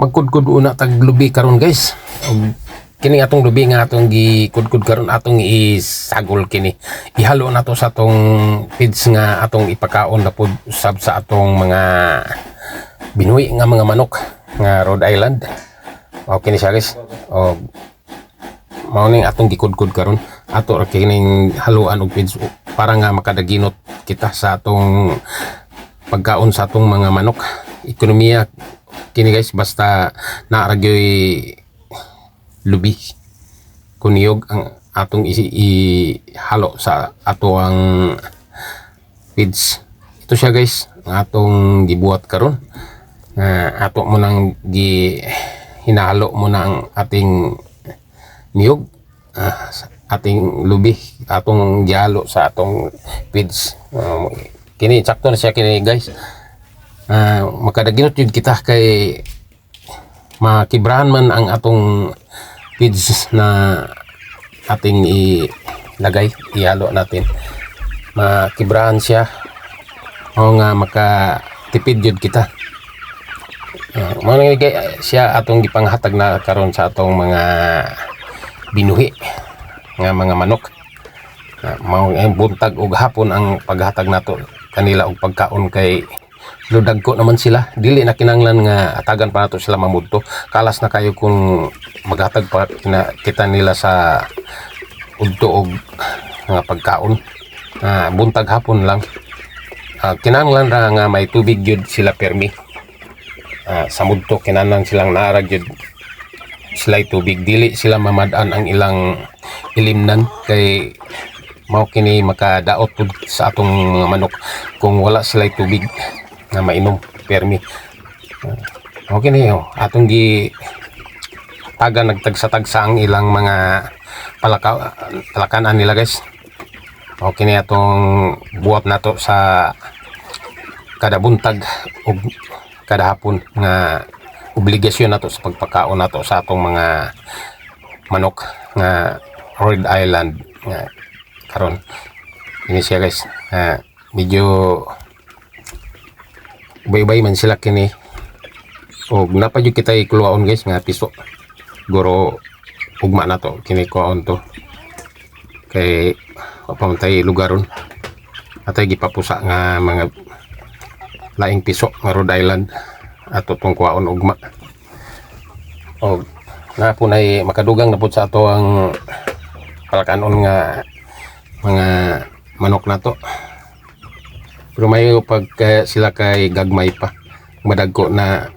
magkudkud una tag lubi karon guys. Og kini atong lubi nga atong gikudkud karon atong isagol kini. Ihalo na to sa atong feeds nga atong ipakaon na pud usab sa atong mga binuhi nga mga manok nga Rhode Island. O kini siya guys. O mao ning atong gikudkud karon. Ato kining haluan og feeds para nga makadaginot kita sa atong pagkaon sa atong mga manok. Ekonomiya kini guys, basta naaragyoy lubi kuniyog ang atong ihalo sa ato ang feeds. Ito siya guys, ang atong gibuhat karon. Ato mo nang hinahalo mo na ang ating niyog, ating lubi, atong gihalo sa atong feeds. Kini sakto na siya kini guys. Makadaginot yun kita kay makibrahan man ang atong feeds na ating ilagay, ihalo natin, makibrahan siya o nga makatipid yun kita. Manigay siya atong gipanghatag na karon sa atong mga binuhi nga mga manok. Mao buntag ug hapon ang paghatag nato kanila og pagkaon kay ludag ko naman sila, dili na kinanglan nga atagan pa nato sila mamudto. Kalas na kayo kung maghatag pa kita nila sa udto og nga pagkaon. Buntag hapon lang, kinanglan ra nga may tubig jud sila permi. Sa mudto kinahanglan silang naarag jud sila tubig, dili sila mamad-an ang ilang ilimnan kay mao kini makadaot pud sa atong mga manok kung wala sila tubig na mainom permi. Okay na yun, atong taga nagtagsa-tagsa ang ilang mga palakanan nila guys. Okay na atong buhat nato sa kada buntag o kada hapon nga obligasyon nato sa pagpakaon nato sa atong mga manok nga Rhode Island nga karon. Ini siya guys, medyo bay-bay man sila kini. O napadyo kita ikuluaon guys nga piso. Guro ugma na to kini kuaon to. Kay pamatay lugaron. Atay gipapusa nga mga laing piso nga Rhode Island ato tong kuaon ugma. O na po nay makadugang na po sa ato ang palakanon nga mga manok na to. Pero may pag sila kay gagmay pa, madagko na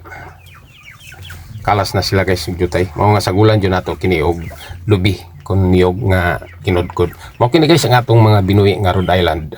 kalas na sila guys jutay. Mao nga sagulan jud nato kini og lubi kun niyog nga kinudkod. Mao kini guys ang atong mga binuhi nga Rhode Island.